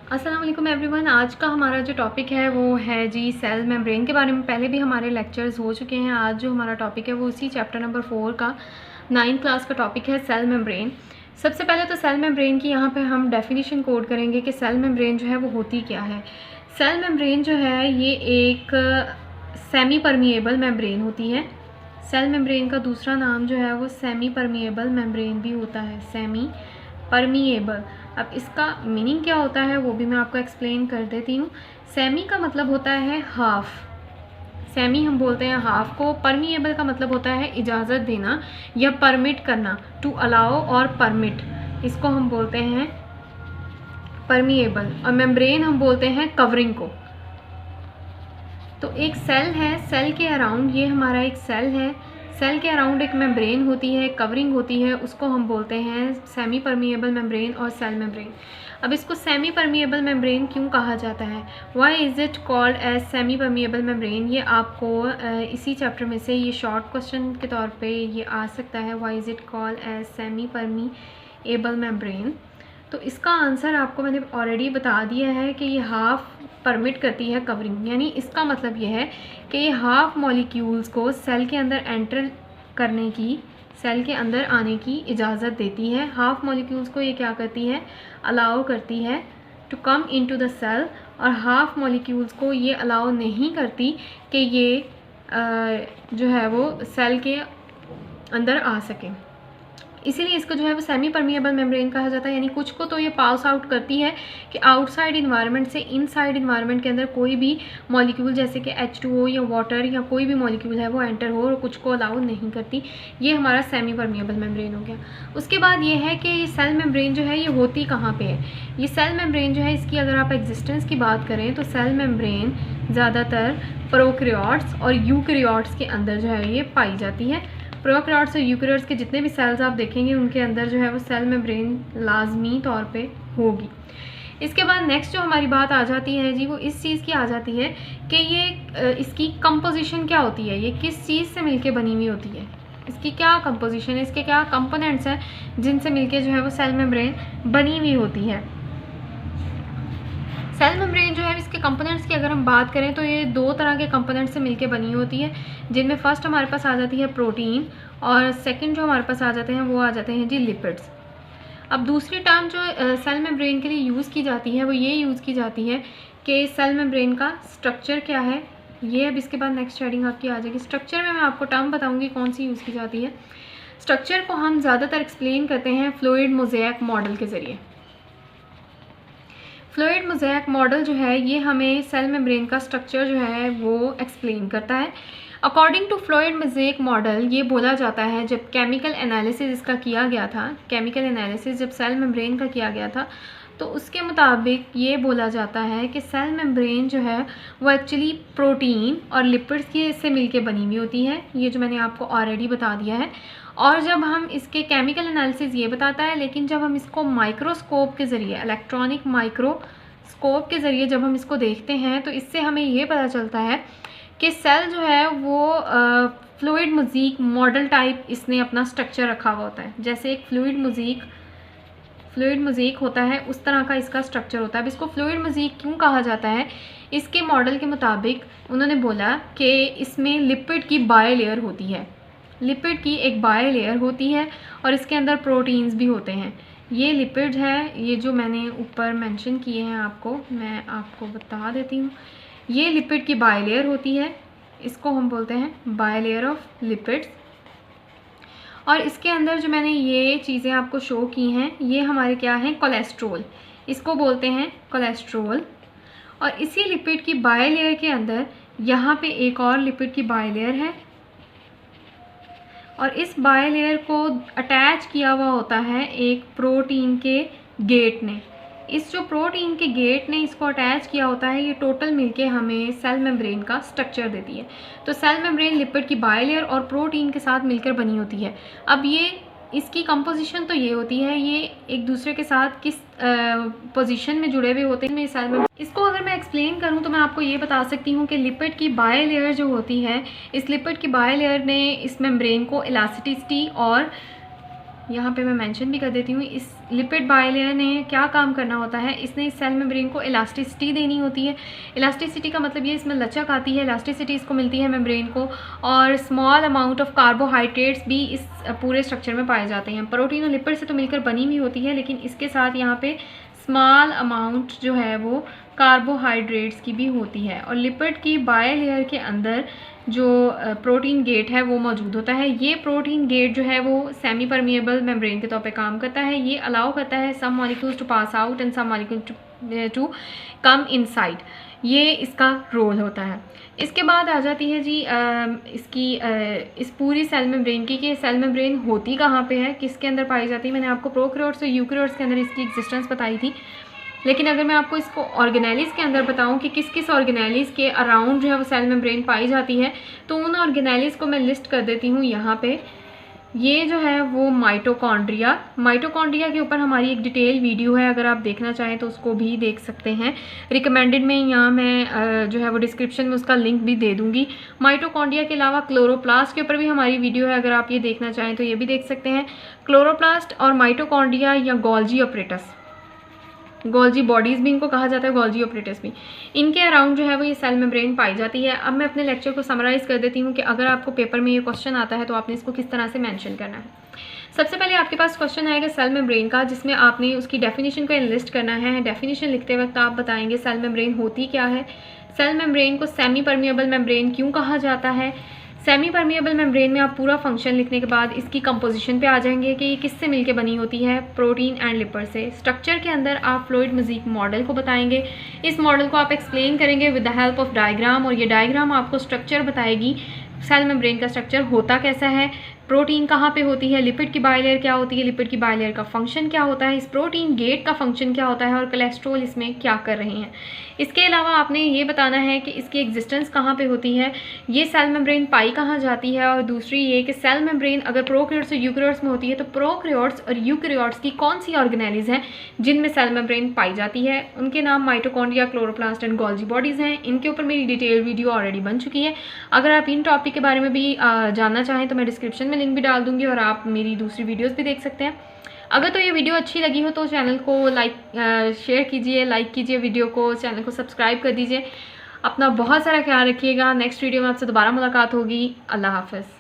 अस्सलाम वालेकुम एवरीवन। आज का हमारा जो टॉपिक है वो है जी सेल मेम्ब्रेन के बारे में। पहले भी हमारे लेक्चर्स हो चुके हैं। आज जो हमारा टॉपिक है वो उसी चैप्टर नंबर 4 का 9th क्लास का टॉपिक है सेल मेम्ब्रेन। सबसे पहले तो सेल मेम्ब्रेन की यहाँ पे हम डेफिनेशन कोड करेंगे कि सेल मेम्ब्रेन जो है वो होती क्या है। सेल मेम्ब्रेन जो है ये एक सेमी परमिएबल मेम्ब्रेन होती है। सेल मेम्ब्रेन का दूसरा नाम जो है वो सेमी परमिएबल मेम्ब्रेन भी होता है, सेमी परमिएबल। अब इसका मीनिंग क्या होता है वो भी मैं आपको एक्सप्लेन कर देती हूँ। सेमी का मतलब होता है हाफ, सेमी हम बोलते हैं हाफ को। परमिएबल का मतलब होता है इजाज़त देना या परमिट करना, टू अलाउ और परमिट, इसको हम बोलते हैं परमिएबल। और मेम्ब्रेन हम बोलते हैं कवरिंग को। तो एक सेल है, सेल के अराउंड, ये हमारा एक सेल है, सेल के अराउंड एक मेम्ब्रेन होती है, कवरिंग होती है, उसको हम बोलते हैं सेमी परमिएबल मेम्ब्रेन और सेल मेम्ब्रेन। अब इसको सेमी परमिएबल मेम्ब्रेन क्यों कहा जाता है, why is it called as semi permeable membrane, ये आपको इसी चैप्टर में से ये शॉर्ट क्वेश्चन के तौर पे ये आ सकता है, why is it called as semi permeable membrane. तो इसका आंसर आपको मैंने ऑलरेडी बता दिया है कि ये हाफ परमिट करती है कवरिंग, यानी इसका मतलब ये है कि ये हाफ मॉलिक्यूल्स को सेल के अंदर एंटर करने की, सेल के अंदर आने की इजाज़त देती है। हाफ मॉलिक्यूल्स को ये क्या करती है, अलाउ करती है to come into the cell, और हाफ मॉलिक्यूल्स को ये अलाउ नहीं करती कि ये जो है वो सेल के अंदर आ सके। इसीलिए इसको जो है वो सेमी परमिएबल मेम्ब्रेन कहा जाता है। यानी कुछ को तो ये पास आउट करती है कि आउटसाइड इन्वायरमेंट से इनसाइड इन्वायरमेंट के अंदर कोई भी मॉलिक्यूल जैसे कि H2O या वाटर या कोई भी मॉलिक्यूल है वो एंटर हो, और कुछ को अलाउ नहीं करती। ये हमारा सेमी परमिएबल मेम्ब्रेन हो गया। उसके बाद ये है कि ये सेल मेम्ब्रेन जो है ये होती कहाँ पर है। ये सेल मेम्ब्रेन जो है इसकी अगर आप एग्जिस्टेंस की बात करें तो सेल मेम्ब्रेन ज़्यादातर प्रोकैरियोट्स और यूकैरियोट्स के अंदर जो है ये पाई जाती है। प्रोकैरियोट्स और यूकैरियोट्स के जितने भी सेल्स आप देखेंगे उनके अंदर जो है वो सेल मेम्ब्रेन लाजमी तौर पे होगी। इसके बाद नेक्स्ट जो हमारी बात आ जाती है जी वो इस चीज़ की आ जाती है कि ये इसकी कंपोजिशन क्या होती है, ये किस चीज़ से मिलके बनी हुई होती है, इसकी क्या कंपोजिशन है, इसके क्या कंपोनेंट्स हैं जिनसे मिलके जो है वो सेल मेम्ब्रेन बनी हुई होती है। सेल मेम्ब्रेन जो है इसके कंपोनेंट्स की अगर हम बात करें तो ये दो तरह के कंपोनेंट्स से मिलके बनी होती है, जिनमें फर्स्ट हमारे पास आ जाती है प्रोटीन, और सेकंड जो हमारे पास आ जाते हैं वो आ जाते हैं जी लिपिड्स। अब दूसरी टर्म जो सेल मेम्ब्रेन के लिए यूज़ की जाती है वो ये यूज़ की जाती है कि सेल मेम्ब्रेन का स्ट्रक्चर क्या है। ये अब इसके बाद नेक्स्ट हेडिंग आपकी आ जाएगी। स्ट्रक्चर में मैं आपको टर्म बताऊँगी कौन सी यूज़ की जाती है। स्ट्रक्चर को हम ज़्यादातर एक्सप्लेन करते हैं फ्लूइड मोज़ेक मॉडल के ज़रिए। फ्लूइड मोज़ेक मॉडल जो है ये हमें सेल मेम्ब्रेन का स्ट्रक्चर जो है वो एक्सप्लेन करता है। According to fluid mosaic model ये बोला जाता है, जब केमिकल एनालिसिस इसका किया गया था, केमिकल एनालिसिस जब सेल मेम्ब्रेन का किया गया था तो उसके मुताबिक ये बोला जाता है कि सेल मेम्ब्रेन जो है वो एक्चुअली प्रोटीन और लिपिड्स के से मिलके बनी हुई होती है, ये जो मैंने आपको ऑलरेडी बता दिया है। और जब हम इसके केमिकल एनालिसिस ये बताता है, लेकिन जब हम इसको माइक्रोस्कोप के ज़रिए, इलेक्ट्रॉनिक माइक्रोस्कोप के ज़रिए जब हम इसको देखते हैं तो इससे हमें ये पता चलता है कि सेल जो है वो फ्लूइड मोज़ेक मॉडल टाइप इसने अपना स्ट्रक्चर रखा हुआ होता है। जैसे एक फ्लूइड मोज़ेक होता है उस तरह का इसका स्ट्रक्चर होता है। अब इसको फ्लूइड मोज़ेक क्यों कहा जाता है, इसके मॉडल के मुताबिक उन्होंने बोला कि इसमें लिपिड की बाय लेयर होती है, लिपिड की एक बाय लेयर होती है और इसके अंदर प्रोटीन्स भी होते हैं। ये लिपिड है, ये जो मैंने ऊपर मेंशन किए हैं आपको, मैं आपको बता देती हूँ। ये लिपिड की बाय लेयर होती है, इसको हम बोलते हैं बाय लेयर ऑफ लिपिड्स। और इसके अंदर जो मैंने ये चीज़ें आपको शो की हैं ये हमारे क्या हैं, कोलेस्ट्रॉल, इसको बोलते हैं कोलेस्ट्रॉल। और इसी लिपिड की बाय लेयर के अंदर यहाँ पे एक और लिपिड की बाय लेयर है, और इस बाय लेयर को अटैच किया हुआ होता है एक प्रोटीन के गेट ने। इस जो प्रोटीन के गेट ने इसको अटैच किया होता है, ये टोटल मिलके हमें सेल मेम्ब्रेन का स्ट्रक्चर देती है। तो सेल मेम्ब्रेन लिपिड की बाय लेयर और प्रोटीन के साथ मिलकर बनी होती है। अब ये इसकी कंपोजिशन तो ये होती है, ये एक दूसरे के साथ किस पोजीशन में जुड़े हुए होते हैं सेल मेम्ब्रेन। इसको अगर मैं एक्सप्लेन करूँ तो मैं आपको ये बता सकती हूँ कि लिपिड की बाय लेयर जो होती है, इस लिपिड की बाय लेयर ने इस मेम्ब्रेन को इलास्टिसिटी और यहाँ पे मैं मेंशन भी कर देती हूँ। इस लिपिड बाइलेयर ने क्या काम करना होता है, इसने इस सेल मेम्ब्रेन को इलास्टिसिटी देनी होती है। इलास्टिसिटी का मतलब ये इसमें लचक आती है, इलास्टिसिटी इसको मिलती है मेम्ब्रेन को, और स्मॉल अमाउंट ऑफ कार्बोहाइड्रेट्स भी इस पूरे स्ट्रक्चर में पाए जाते हैं। प्रोटीन और लिपिड से तो मिलकर बनी हुई होती है, लेकिन इसके साथ यहाँ पे स्मॉल अमाउंट जो है वो कार्बोहाइड्रेट्स की भी होती है। और लिपिड की बाइलेयर के अंदर जो प्रोटीन गेट है वो मौजूद होता है। ये प्रोटीन गेट जो है वो सेमी परमिएबल मेम्ब्रेन के तौर पे काम करता है। ये अलाउ करता है some molecules to pass out and some molecule to come inside. ये इसका रोल होता है। इसके बाद आ जाती है जी इस पूरी सेल मेम्ब्रेन की, कि सेल मेम्ब्रेन होती कहाँ पे है, किसके अंदर पाई जाती है। मैंने आपको प्रोकैरियोट्स और यूकैरियोट्स के अंदर इसकी एग्जिस्टेंस बताई थी, लेकिन अगर मैं आपको इसको ऑर्गेनेलिस के अंदर बताऊं कि किस किस ऑर्गेनेलिस के अराउंड जो है वो सेल मेम्ब्रेन पाई जाती है, तो उन ऑर्गेनेलिस को मैं लिस्ट कर देती हूँ यहाँ पे। ये जो है वो माइटोकॉन्ड्रिया के ऊपर हमारी एक डिटेल वीडियो है, अगर आप देखना चाहें तो उसको भी देख सकते हैं। रिकमेंडेड में यहाँ मैं जो है वो डिस्क्रिप्शन में उसका लिंक भी दे दूँगी। माइटोकॉन्ड्रिया के अलावा क्लोरोप्लास्ट के ऊपर भी हमारी वीडियो है, अगर आप ये देखना चाहें तो ये भी देख सकते हैं। क्लोरोप्लास्ट और माइटोकॉन्ड्रिया या गोल्जी ऑपरेटस, गोल्जी बॉडीज़ भी इनको कहा जाता है, गोल्जी ऑपरेटस भी, इनके अराउंड जो है वो ये सेल मेम्ब्रेन पाई जाती है। अब मैं अपने लेक्चर को समराइज़ कर देती हूँ कि अगर आपको पेपर में ये क्वेश्चन आता है तो आपने इसको किस तरह से मेंशन करना है। सबसे पहले आपके पास क्वेश्चन आएगा सेल मेम्ब्रेन का, जिसमें आपने उसकी डेफिनेशन को एनलिस्ट करना है। डेफिनेशन लिखते वक्त आप बताएंगे सेल मेम्ब्रेन होती क्या है, सेल मेम्ब्रेन को सेमी परमिएबल मेम्ब्रेन क्यों कहा जाता है। सेमी परमिएबल मेम्ब्रेन में आप पूरा फंक्शन लिखने के बाद इसकी कंपोजिशन पे आ जाएंगे कि ये किससे मिलके बनी होती है, प्रोटीन एंड लिपिड से। स्ट्रक्चर के अंदर आप फ्लूइड मेजिक मॉडल को बताएंगे। इस मॉडल को आप एक्सप्लेन करेंगे with the help of diagram, और ये डायग्राम आपको स्ट्रक्चर बताएगी सेल मेम्ब्रेन का स्ट्रक्चर होता कैसा है, प्रोटीन कहाँ पे होती है, लिपिड की बाइलेयर क्या होती है, लिपिड की बाइलेयर का फंक्शन क्या होता है, इस प्रोटीन गेट का फंक्शन क्या होता है, और कोलेस्ट्रॉल इसमें क्या कर रहे हैं। इसके अलावा आपने ये बताना है कि इसकी एग्जिस्टेंस कहाँ पे होती है, ये सेल मेम्ब्रेन पाई कहाँ जाती है, और दूसरी ये कि सेल मेम्ब्रेन अगर प्रोकैरियोट्स और यूकैरियोट्स में होती है तो प्रोकैरियोट्स और यूकैरियोट्स की कौन सी ऑर्गेनेलिज हैं जिनमें सेल मेम्ब्रेन पाई जाती है। उनके नाम mitochondria, chloroplast and Golgi bodies हैं। इनके ऊपर मेरी डिटेल वीडियो ऑलरेडी बन चुकी है। अगर आप इन टॉपिक के बारे में भी जानना चाहें तो मैं डिस्क्रिप्शन में लिंक भी डाल दूँगी, और आप मेरी दूसरी वीडियोज़ भी देख सकते हैं। अगर तो ये वीडियो अच्छी लगी हो तो चैनल को शेयर कीजिए, लाइक कीजिए वीडियो को, चैनल को सब्सक्राइब कर दीजिए। अपना बहुत सारा ख्याल रखिएगा। नेक्स्ट वीडियो में आपसे दोबारा मुलाकात होगी। अल्लाह हाफ़िज़।